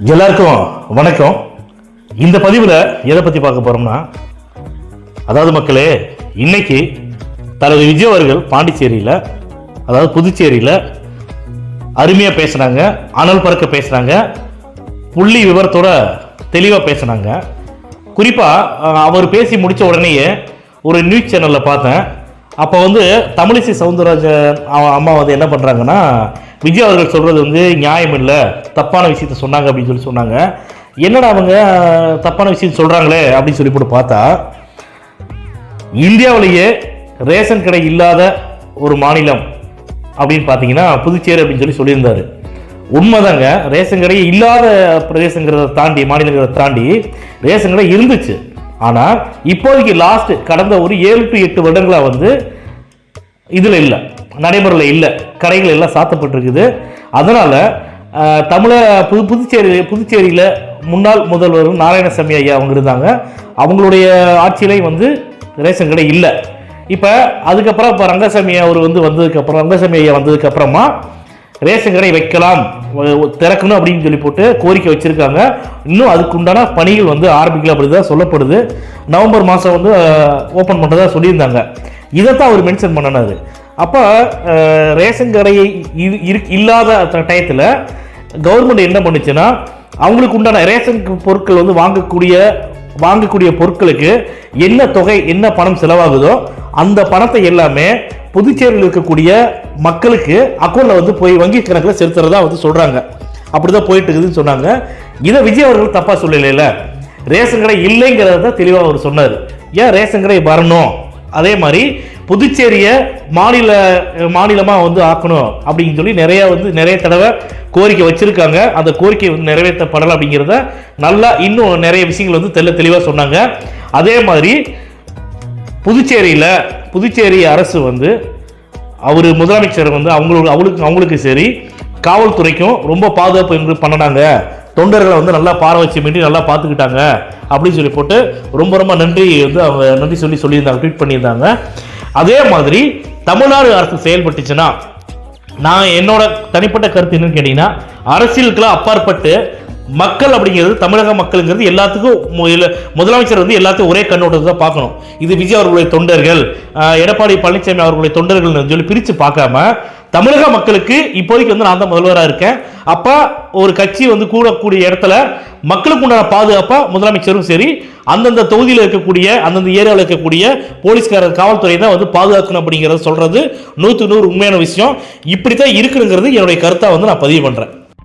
எல்லாருக்கும் வணக்கம். இந்த பதிவில் எதை பற்றி பார்க்க போகிறோம்னா, அதாவது மக்களே, இன்னைக்கு தலைவர் விஜய் அவர்கள் பாண்டிச்சேரியில், அதாவது புதுச்சேரியில் அருமையாக பேசுனாங்க, அனல் பறக்க பேசுனாங்க, புள்ளி விவரத்தோட தெளிவாக பேசுனாங்க. குறிப்பாக அவர் பேசி முடித்த உடனேயே ஒரு நியூஸ் சேனலில் பார்த்தேன். அப்போ தமிழிசை சவுந்தரராஜன் அம்மா என்ன பண்ணுறாங்கன்னா, விஜய் அவர்கள் சொல்கிறது நியாயம் இல்லை, தப்பான விஷயத்த சொன்னாங்க அப்படின்னு சொன்னாங்க. என்னடா அவங்க தப்பான விஷயம் சொல்கிறாங்களே அப்படின்னு சொல்லி போட்டு பார்த்தா, இந்தியாவிலேயே ரேஷன் கடை இல்லாத ஒரு மாநிலம் அப்படின்னு பார்த்தீங்கன்னா புதுச்சேரி அப்படின்னு சொல்லியிருந்தாரு. உண்மைதாங்க, ரேஷன் கடை இல்லாத பிரதேசங்கிறத தாண்டி, மாநிலங்கிறத தாண்டி ரேஷன் கடை இருந்துச்சு. ஆனால் இப்போதைக்கு லாஸ்ட் கடந்த ஒரு 7 to 8 வருடங்களாக இதில் இல்லை, நடைமுறையில் இல்லை, கடைகள் எல்லாம் சாத்தப்பட்டிருக்குது. அதனால் புதுச்சேரியில் முன்னாள் முதல்வர் நாராயணசாமி ஐயா அவங்க இருந்தாங்க. அவங்களுடைய ஆட்சியிலையும் ரேஷன் கடை இல்லை. இப்போ அதுக்கப்புறம் இப்போ ரங்கசாமி அவர் வந்ததுக்கப்புறம், ரங்கசாமி ஐயா வந்ததுக்கப்புறமா ரேஷன் கடை வைக்கலாம், திறக்கணும் அப்படின்னு சொல்லி போட்டு கோரிக்கை வச்சிருக்காங்க. இன்னும் அதுக்குண்டான பணிகள் ஆரம்பிக்கல அப்படிதான் சொல்லப்படுது. நவம்பர் மாதம் ஓப்பன் பண்ணுறதா சொல்லியிருந்தாங்க. இதைத்தான் அவர் மென்ஷன் பண்ணனாரு. அப்போ ரேஷன் கடையை இல்லாத டயத்தில் கவர்மெண்ட் என்ன பண்ணுச்சுன்னா, அவங்களுக்கு உண்டான ரேஷன் பொருட்கள் வாங்கக்கூடிய பொருட்களுக்கு என்ன தொகை, என்ன பணம் செலவாகுதோ அந்த பணத்தை எல்லாமே புதுச்சேரியில் இருக்கக்கூடிய மக்களுக்கு அக்கௌண்ட்டில் போய் வங்கி கணக்கில் செலுத்துறதா சொல்கிறாங்க. அப்படிதான் போயிட்டு இருக்குதுன்னு சொன்னாங்க. இதை விஜய் அவர்கள் தப்பாக சொல்லல, ரேஷன் கடை இல்லைங்கிறத தெளிவாக அவர் சொன்னார். ஏன் ரேஷன் கடை வரணும், அதே மாதிரி புதுச்சேரியை மாநிலமாக ஆக்கணும் அப்படின்னு சொல்லி நிறைய தடவை கோரிக்கை வச்சிருக்காங்க. அந்த கோரிக்கை நிறைவேற்றப்படலை அப்படிங்கிறத நல்லா இன்னும் நிறைய விஷயங்கள் தெளிவாக சொன்னாங்க. அதே மாதிரி புதுச்சேரி அரசு அவர் முதலமைச்சர் அவங்களுக்கு சரி, காவல்துறைக்கும் ரொம்ப பாதுகாப்பு பண்ணினாங்க. தொண்டர்களை நல்லா பார வச்சு மீட்டி நல்லா பார்த்துக்கிட்டாங்க அப்படின்னு சொல்லி போட்டு ரொம்ப நன்றி அவங்க நன்றி சொல்லியிருந்தாங்க, ட்வீட் பண்ணியிருந்தாங்க. அதே மாதிரி தமிழ்நாடு அரசு செயல்பட்டுச்சுன்னா, நான் என்னோட தனிப்பட்ட கருத்து என்னன்னு கேட்டீங்கன்னா, அரசியலுக்கெல்லாம் அப்பாற்பட்டு மக்கள் அப்படிங்கிறது, தமிழக மக்களுங்கிறது எல்லாத்துக்கும் முதலமைச்சர் எல்லாத்தையும் ஒரே கண்ணோட்டத்தை தான் பார்க்கணும். இது விஜய் அவர்களுடைய தொண்டர்கள், எடப்பாடி பழனிசாமி அவர்களுடைய தொண்டர்கள் சொல்லி பிரித்து பார்க்காம, தமிழக மக்களுக்கு இப்போதைக்கு நான் தான் முதல்வராக இருக்கேன். அப்போ ஒரு கட்சி கூடக்கூடிய இடத்துல மக்களுக்கு உண்டான பாதுகாப்பா முதலமைச்சரும் சரி, அந்தந்த தொகுதியில் இருக்கக்கூடிய, அந்தந்த ஏரியாவில் இருக்கக்கூடிய போலீஸ்காரர், காவல்துறை தான் பாதுகாக்கணும் அப்படிங்கிறத சொல்றது 100% உண்மையான விஷயம். இப்படித்தான் இருக்குங்கிறது என்னுடைய கருத்தா நான் பதிவு பண்றேன்.